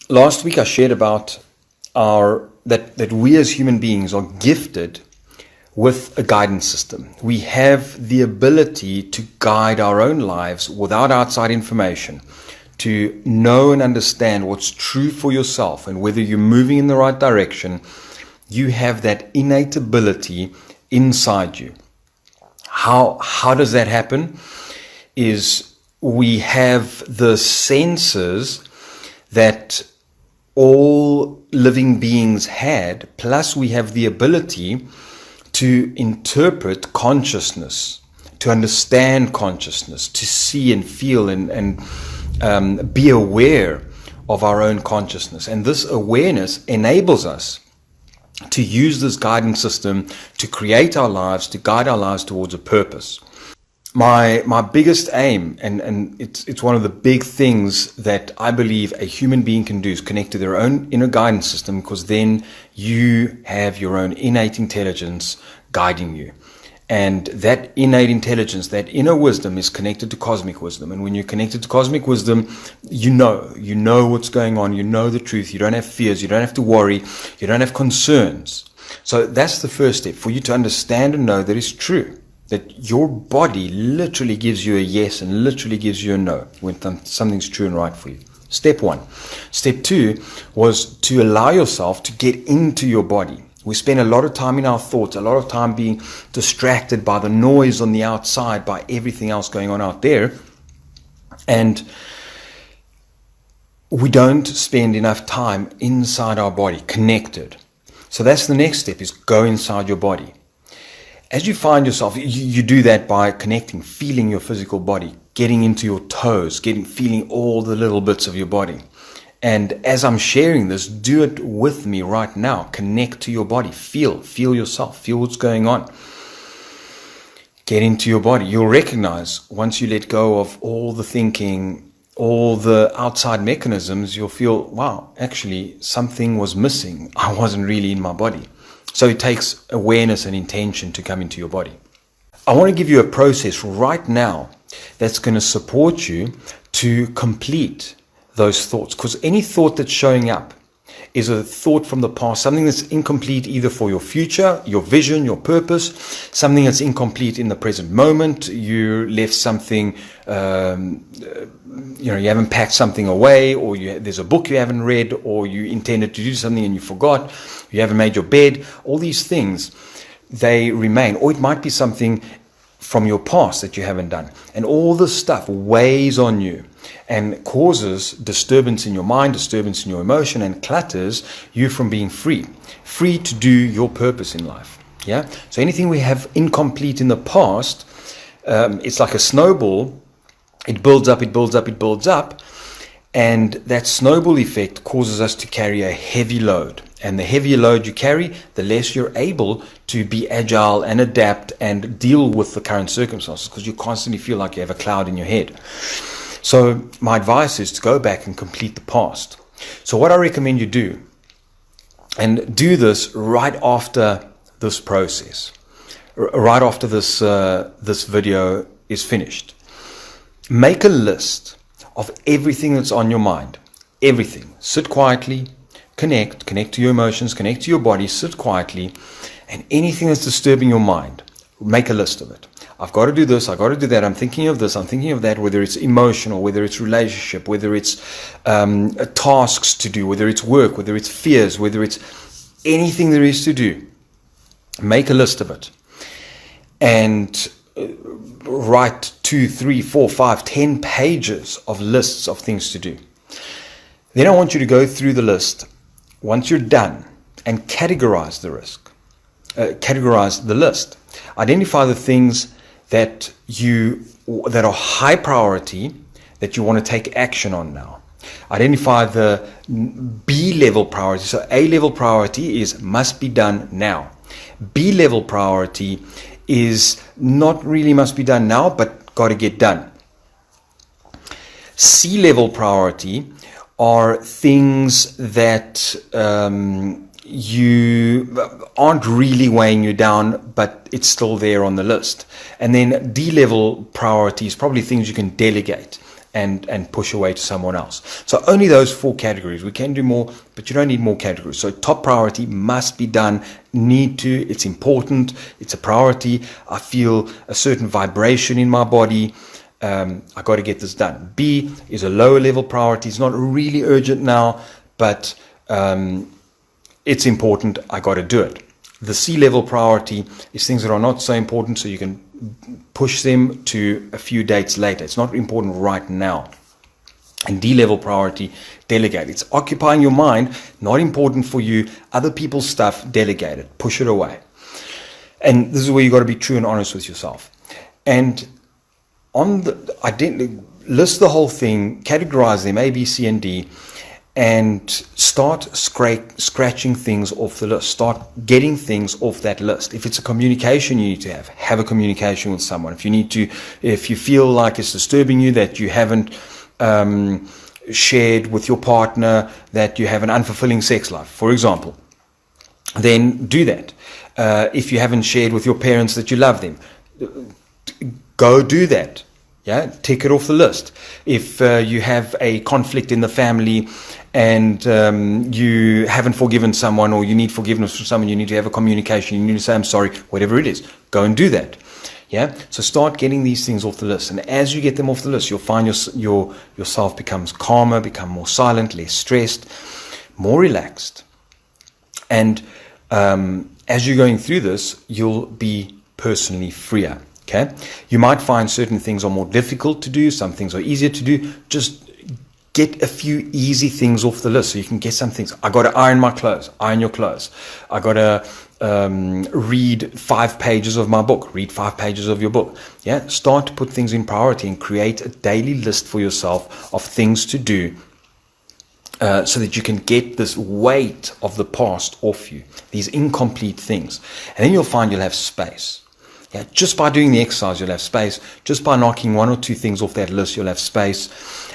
Last week I shared about that we as human beings are gifted with a guidance system. We have the ability to guide our own lives without outside information, to know and understand what's true for yourself and whether you're moving in the right direction. You have that innate ability inside you. How does that happen? Is we have the senses that all living beings had, plus we have the ability to interpret consciousness, to understand consciousness, to see and feel and be aware of our own consciousness. And this awareness enables us to use this guidance system to create our lives, to guide our lives towards a purpose. My biggest aim, and it's one of the big things that I believe a human being can do, is connect to their own inner guidance system, because then you have your own innate intelligence guiding you. And that innate intelligence, that inner wisdom, is connected to cosmic wisdom. And when you're connected to cosmic wisdom, you know what's going on, you know the truth, you don't have fears, you don't have to worry, you don't have concerns. So that's the first step, for you to understand and know that it's true, that your body literally gives you a yes and literally gives you a no when something's true and right for you. Step one. Step two was to allow yourself to get into your body. We spend a lot of time in our thoughts, a lot of time being distracted by the noise on the outside, by everything else going on out there. And we don't spend enough time inside our body, connected. So that's the next step, is go inside your body. As you find yourself, you do that by connecting, feeling your physical body, getting into your toes, feeling all the little bits of your body. And as I'm sharing this, do it with me right now. Connect to your body. Feel yourself. Feel what's going on. Get into your body. You'll recognize, once you let go of all the thinking, all the outside mechanisms, you'll feel, wow, actually something was missing. I wasn't really in my body. So it takes awareness and intention to come into your body. I want to give you a process right now that's going to support you to complete those thoughts, because any thought that's showing up is a thought from the past, something that's incomplete either for your future, your vision, your purpose, something that's incomplete in the present moment. You left something, you haven't packed something away, or there's a book you haven't read, or you intended to do something and you forgot, you haven't made your bed. All these things, they remain. Or it might be something from your past that you haven't done. And all this stuff weighs on you and causes disturbance in your mind, disturbance in your emotion, and clutters you from being free to do your purpose in life. Yeah. So anything we have incomplete in the past, it's like a snowball. It builds up, it builds up, it builds up. And that snowball effect causes us to carry a heavy load. And the heavier load you carry, the less you're able to be agile and adapt and deal with the current circumstances, because you constantly feel like you have a cloud in your head. So my advice is to go back and complete the past. So what I recommend you do, and do this right after this process, right after this video is finished, make a list of everything that's on your mind. Everything. Sit quietly, connect to your emotions, connect to your body, sit quietly, and anything that's disturbing your mind, make a list of it. I've got to do this, I've got to do that, I'm thinking of this, I'm thinking of that, whether it's emotional, whether it's relationship, whether it's tasks to do, whether it's work, whether it's fears, whether it's anything there is to do. Make a list of it. And write 2, 3, 4, 5, 10 pages of lists of things to do. Then I want you to go through the list once you're done and categorize the list. Identify the things that are high priority, that you want to take action on now. Identify the B-level priority. So A-level priority is must be done now. B-level priority is not really must be done now, but got to get done. C-level priority are things that you aren't really weighing you down, but it's still there on the list. And then D-level priorities, probably things you can delegate and push away to someone else. So only those 4 categories. We can do more, but you don't need more categories. So top priority must be done, need to, it's important, it's a priority. I feel a certain vibration in my body. I got to get this done. B is a lower level priority. It's not really urgent now, but it's important. I got to do it. The C level priority is things that are not so important, so you can push them to a few dates later. It's not important right now. And D level priority, delegate. It's occupying your mind, not important for you. Other people's stuff, delegate it. Push it away. And this is where you got to be true and honest with yourself. And on the list the whole thing, categorize them A, B, C, and D, and start scratching things off the list. Start getting things off that list. If it's a communication you need to have a communication with someone. If you feel like it's disturbing you that you haven't shared with your partner that you have an unfulfilling sex life, for example, then do that. If you haven't shared with your parents that you love them, go do that. Yeah, tick it off the list. If you have a conflict in the family and you haven't forgiven someone, or you need forgiveness from someone, you need to have a communication, you need to say, I'm sorry, whatever it is, go and do that. Yeah, so start getting these things off the list. And as you get them off the list, you'll find yourself becomes calmer, become more silent, less stressed, more relaxed. And as you're going through this, you'll be personally freer. Okay, you might find certain things are more difficult to do, some things are easier to do. Just get a few easy things off the list so you can get some things. I got to iron my clothes, iron your clothes. I got to read 5 pages of my book, read 5 pages of your book. Yeah, start to put things in priority and create a daily list for yourself of things to do so that you can get this weight of the past off you, these incomplete things. And then you'll find you'll have space. Yeah, just by doing the exercise, you'll have space. Just by knocking 1 or 2 things off that list, you'll have space.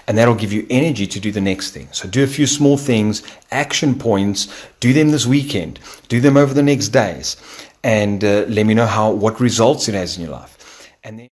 And that'll give you energy to do the next thing. So do a few small things, action points. Do them this weekend. Do them over the next days. And let me know what results it has in your life. And then